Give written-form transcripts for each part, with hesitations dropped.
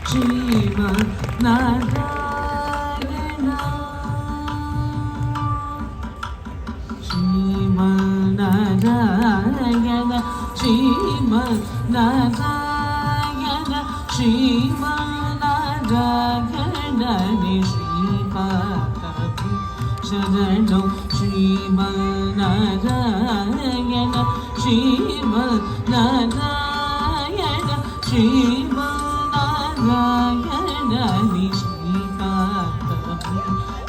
శ్రీమన్నారాయణ శ్రీమన్నారాయణ శ్రీమన్నారాయణ శ్రీమన్నారాయణ శ్రీపాదవి శరణం శ్రీమన్నారాయణ శ్రీమన్నారాయణ శ్రీమన్నారాయణ శ్రీపాదవి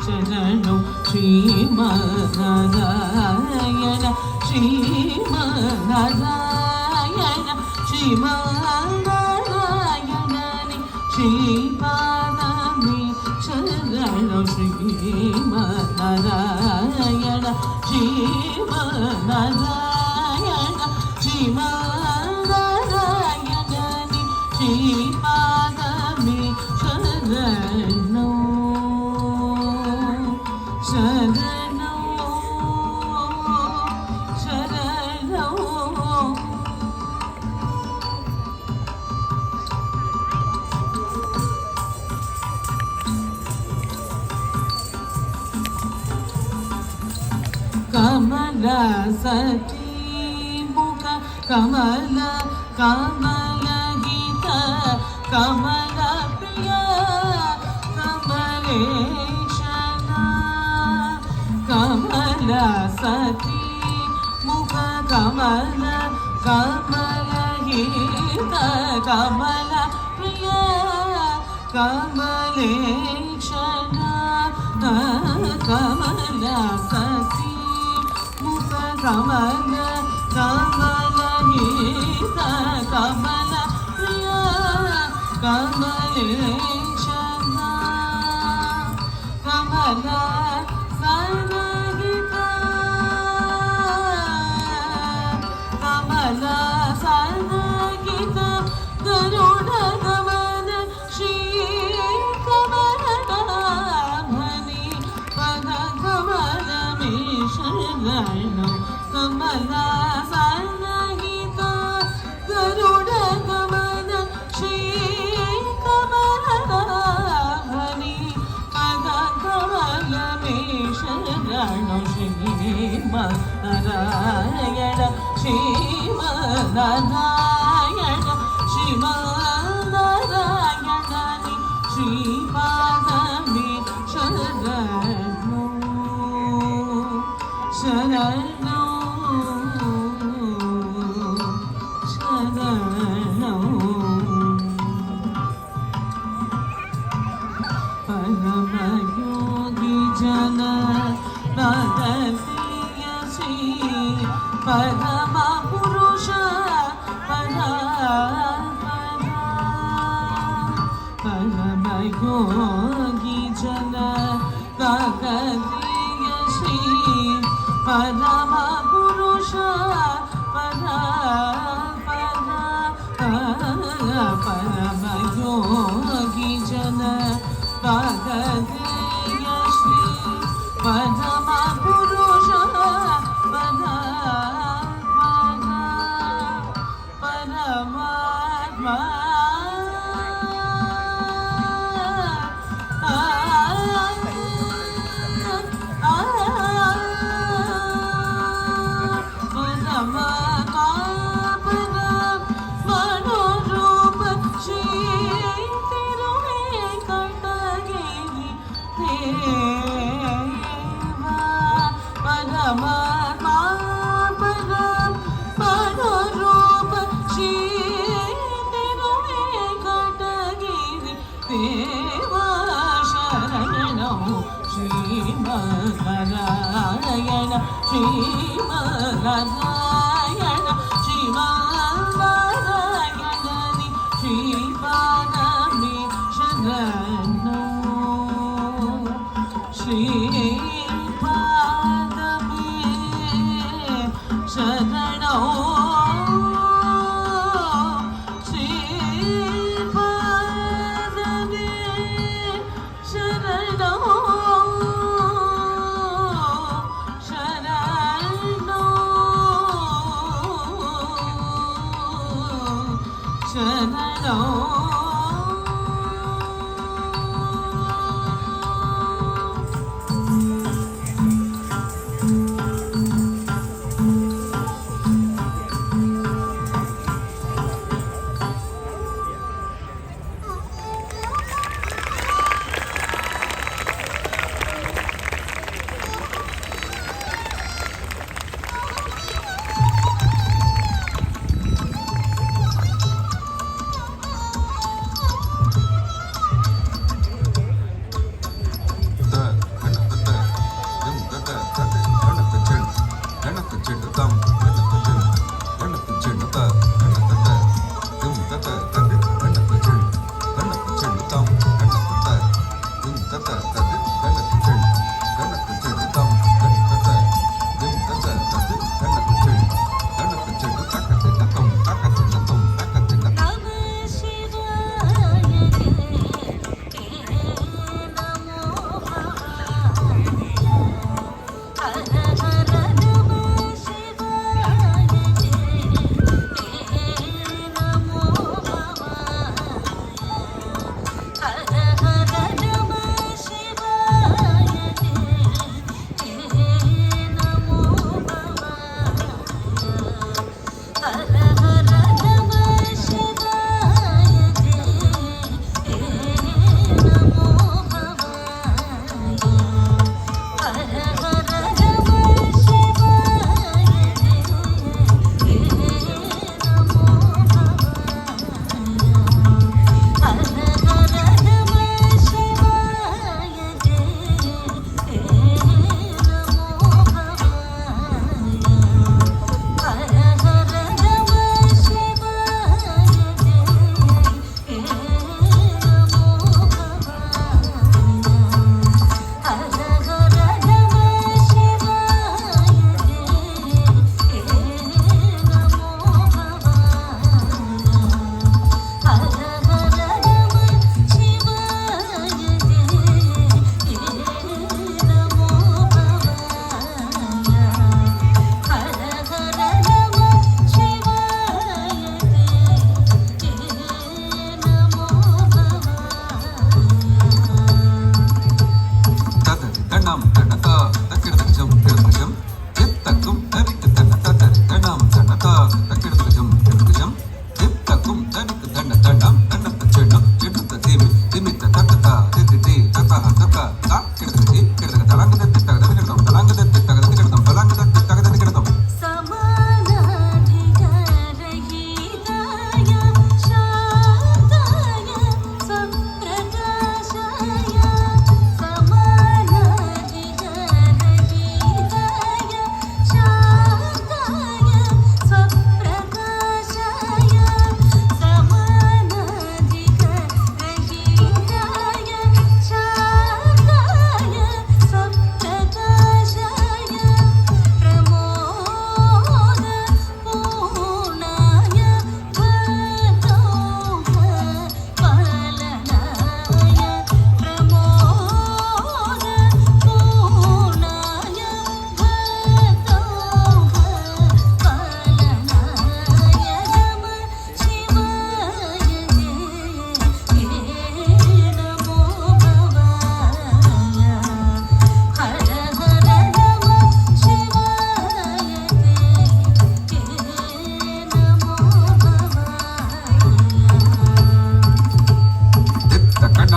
శరణం శ్రీమన్నారాయణ శ్రీమన్నారాయణ శ్రీమన్నారాయణ శ్రీపాదవి శరణం శ్రీమన్నారాయణ శ్రీమన్నారాయణ శ్రీమన్నారాయణ శ్రీపాదవి శరణం శరణం శరణం కమల సతీ ముఖ కమల కమల గీత కమల ప్రియ కమలేశన కమల సతీ ముఖ కమల కమల గీత కమల ప్రియ కమలేశన కమల సతీ ముఖ కమల కమల గీత కమల ప్రియ కమలేశన కమల సనగిత కమల సనగిత గరుడ గమన శ్రీ కమలనాభని పద కమల శరణం కమల సనగిత గరుడ గమన శ్రీ కమలనాభని పద కమల శరణం శ్రీమన్నారాయణ శ్రీమన్నారాయణ శ్రీమన్నారాయణ శ్రీపాదవి శరణం శరణం శరణం పరమయోగి జన పరమేయసి పరమ పురుష పరమయోగి జన పరమేయసి పరమ పురుష పరమయోగి జన పరమేయసి పరమ పురుష పరమాత్మ మనోరూಪ శ్రీ తిరువేంకటగిరి దేవా పరమాత్మ మనోరూప శ్రీ తిరువేంకటగిరి దేవా శరణం శ్రీమన్నారాయణ శ్రీమన్నారాయణ శ్రీమన్నారాయణని శ్రీపాదవి శరణం శ్రీపాదవి శరణం శ్రీపాదవి శరణం శరణం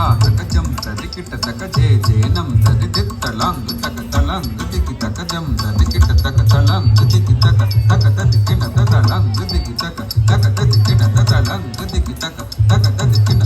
తక జం తదికిట తక జే జేనం తది దిత్తలాంగ్ తక తలాంగ్ దికి తక జం తదికిట తక తలాంగ్ దికి తక తక తదికిన తదలాంగ్ దికి తక తక తదికిన తదలాంగ్ దికి తక తక తదికిన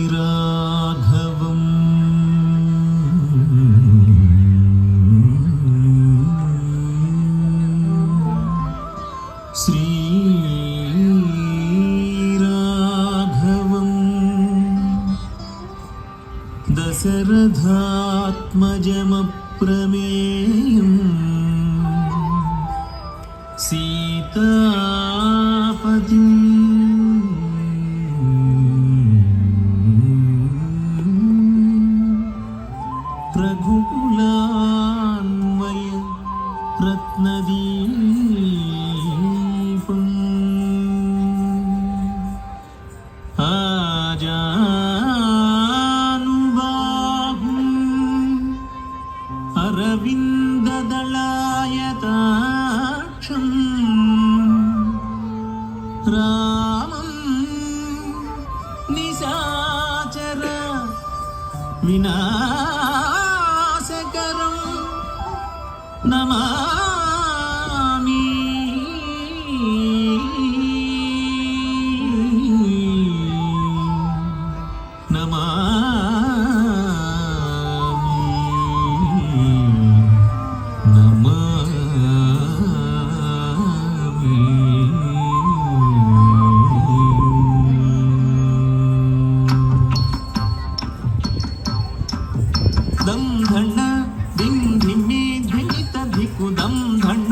శ్రీరాఘవం శ్రీరాఘవం దశరథాత్మజమప్రమేయం సీతాపతిం రఘుకులాన్వయ రత్నదీపం ఆజానుబాహుం అరవిందదళాయతాక్షం రామం నిశాచర వినాశకరం నమామి దం ధణ దిం ధిమి ధిమిత ధికు దం ధణ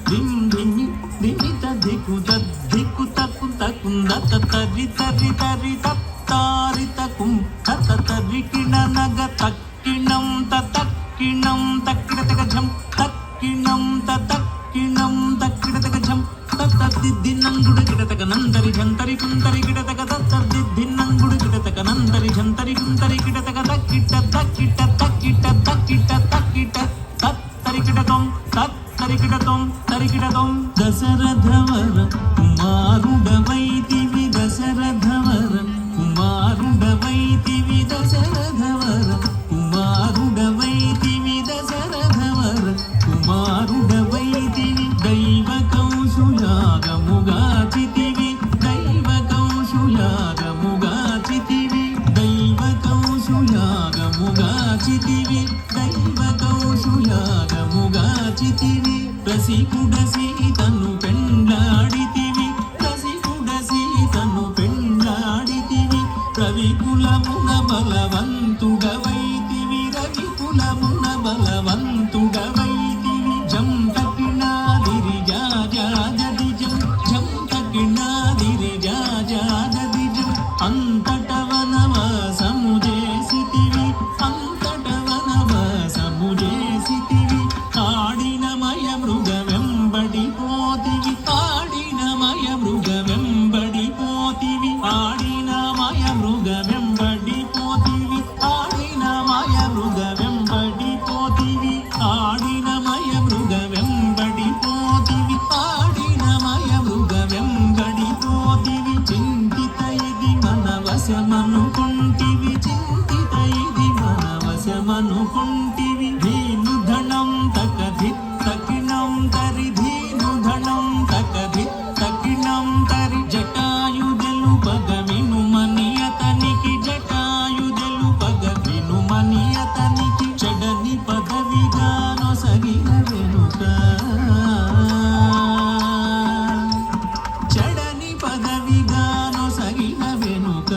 దిం ధిమి ధిమిత ధికు దద్ధికు తకు తకుంద తరి తరి తరి తత్తారి తకుం తత తరి కిణ నగ తక్కిణం తక్కిణం తక్కిడ తక ఝం తక్కిణం తక్కిణం తక్కిడ తక ఝం తద్దిన్నంగుడు కిడతక నందరి ఝంతరి కుంతరి కిడతక తద్దిన్నంగుడు కిడతక నందరి ఝంతరి కుంతరి కిడతక తక్కిట తక్కిట తక్కిట తక్కిట తక్కిట తత్తరికిడతం తత్తరికిడతం తరికిడతం దశరథవర కుమారుడవైతివి దశరథవర కుమారుడవైతివి దశరథవర కుమారుడవైతివి దశరథవర కుమారుడవైతివి దైవ కౌశుయాగముగాచితివి దైవ కౌశుయాగముగాచితివి దైవ కౌశుయాగముగాచితివి దైవ కౌశుయాగముగాచితివి రసికుడ సీతను పెండ్లాడితివి రసికుడ సీతను పెండ్లాడితివి రవికులమున బలవంతుడవైతివి రవికులమున బలవంతుడవైతివి జం తకినాదిరి జాజాజది జం జం తకినాదిరి జాజాజది జం అంతట వనవాసము చేసితివి అంతట వనవాసము చేసితివి ఆడినమయ మృగ వెంబడిపోతివి ఆడినమయ మృగ వెంబడిపోతివి ఆడినమయ మృగ వెంబడిపోతివి ఆడినమయ మృగ వెంబడిపోతివి ఆడినమయ మృగ వెంబడిపోతివి ఆడినమయ మృగ వెంబడిపోతివి చింతిత ఇది మన వశమనుకుంటివి చింతిత ఇది మన వశమనుకుంటివి ధీను ధనం తకధిత్ తకిణం తరి ధీను ధనం తకధిత్ తకిణం తరి జటాయుదెలు పగ వినుమని అతనికి జటాయుదెలు పగ వినుమని అతనికి చెడని పదవిగా నొసగిన వెనుక చెడని పదవిగా నొసగిన వెనుక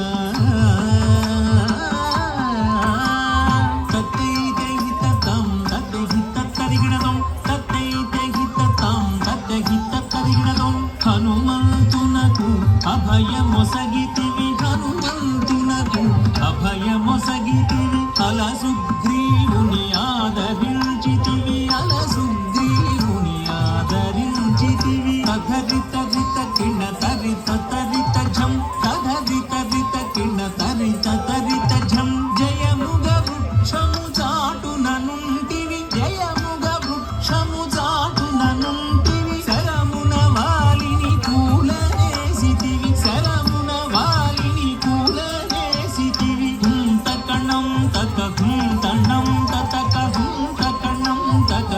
తత్తైతే హితతం తత్తైహిత తరిగిణదం తత్తైతే హితతం తత్తైహిత తరిగిణదం హనుమంతునకు అభయమొసగితివి హనుమంతునకు అభయమొసగితివి అల సుగ్రీవుని ఆదరించితివి అల సుగ్రీవుని ఆదరించితివి తధరిత రిత కిణ తరిత తరిత ఝం తధరిత రిత కిణ తరిత తరిత ఝం జయముగ వృక్షము చాటుననుంటివి జయముగ వృక్షము చాటుననుంటివి శరమున వాలిని కూలనేసితివి శరమున వాలిని కూలనేసితివి తకణం తక తణం తతక తకణం తక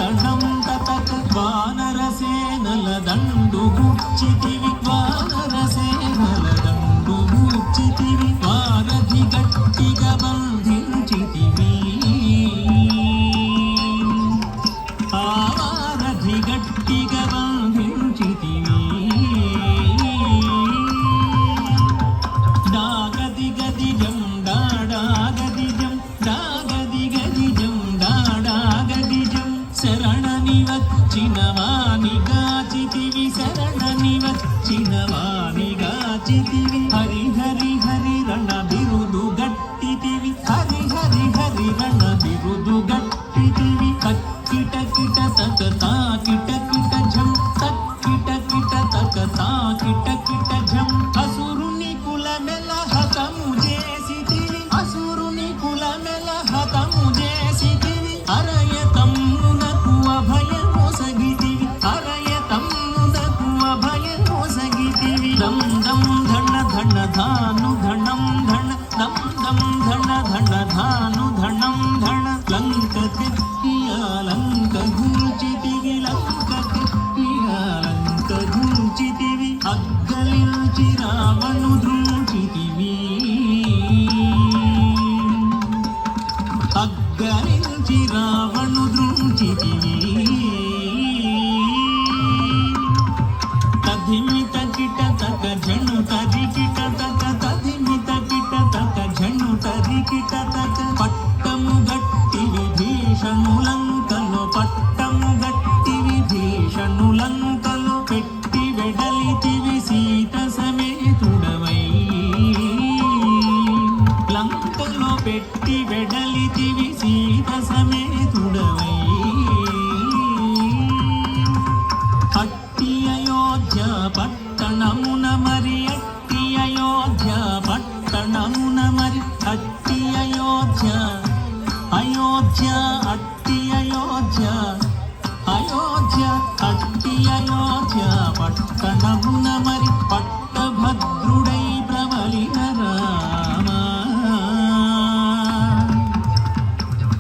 తణం తతక వానరసేనల దండు గుచ్చితివి వానరసేనల దండు గుచ్చి విధి గట్టిగా బంధించితివి డాగది గదిజం డాడాగదిజం డాగది గదిజం డాడాగదిజం శరణని వచ్చిన వాని గాచితివి శరణని వచ్చిన వాని గాచితివి హరి హరి హరి రణ బిరుదు గట్టితివి హరి హరి హరి రణ బిరుదు గట్టితివి తక్కిట కిట తక తాకిట కిట ఝం తక్కిట కిట తక తాకిట కిట ఝం అసురుని కులమెల హతము చేసితివి అసురుని కులమెల హతము చేసితివి అరయతమ్మునకు అభయము సగితివి అరయతమ్మునకు అభయము సగితివి దం దం ధన ధన ధాను ధనం ధన దం దం ధన ధన ధాను ధనం ధన లంక కెక్కియ లంక గూర్చితివి లంక కెక్కియ లంక గూర్చితివి అగ్గలించి రావణు ద్రోచితివి అగ్గలించి రావణు ద్రోచితివి తధిమిత కిట తక జను తది కిట తక తధిమిత కిట తక జను తది కిట తక పట్టము గట్టి విభీషణులంకలో పట్టము గట్టి విభీషణులంకలో పెట్టి వెడలితివి సీత సమేతుడవై లంకలో పెట్టి వెడలితివి సీత సమేతుడవై అట్టి అయోధ్య పట్టణమున మరి అట్టి అయోధ్య పట్టణమున మరి అట్టి అయోధ్య అయోధ్య అట్టి అయోధ్య అయోధ్య అట్టి అయోధ్య పట్టణమున మరి పట్టభద్రుడై ప్రబలిన రామా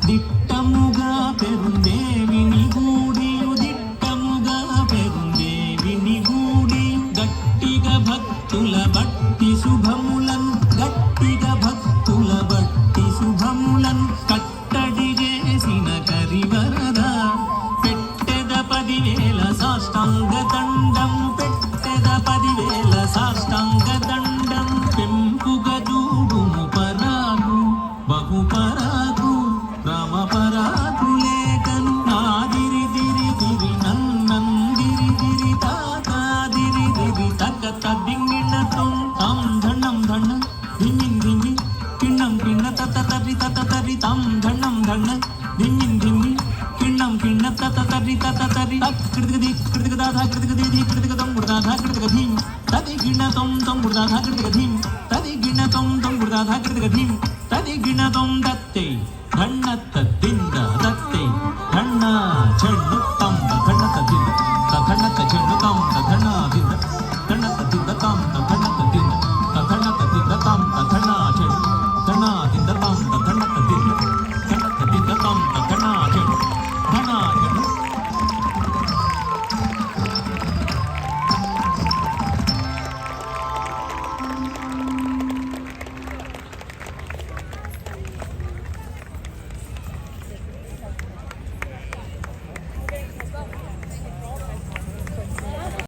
దిట్టముగా పెరుందేవిని గూడియు దిట్టముగా పెరుందేవిని గూడియు గట్టిగా భక్తుల బట్టి శుభములను గట్టిగా భక్తుల బట్టి శుభములను కట్టడి చేసిన కరివరద పెట్టెద 10,000 సాష్టాంగ దండం పెట్టెద 10,000 సాష్టాంగ దండం పెంపుగా చూడుము పరాగు బహుపరాగు రామ పరాగు లేఖను నాదిరి దిరి దిరి నన్నందిరి దిరి తాతాదిరి దిరి తక్క తదింగిణతం తం ధనం ధన ధిమిన్ ధిమి కిణం కిణ తత తరి తత తరి తం ధనం ధన ధిమిన్ ధిమి కిణం కిణ తత తరి తత తరి కృతిగది కృతిగదాధా కృతిగది కృతిగదం గుర్దాధా కృతిగధీం తది గిణతం తం గుర్దాధా కృతిగధీం తది గిణతం తం గుర్దాధా కృతిగధీం తది గిణతం దత్తే ధన్నత్త దింద దత్తే ధన్న చెడ్డు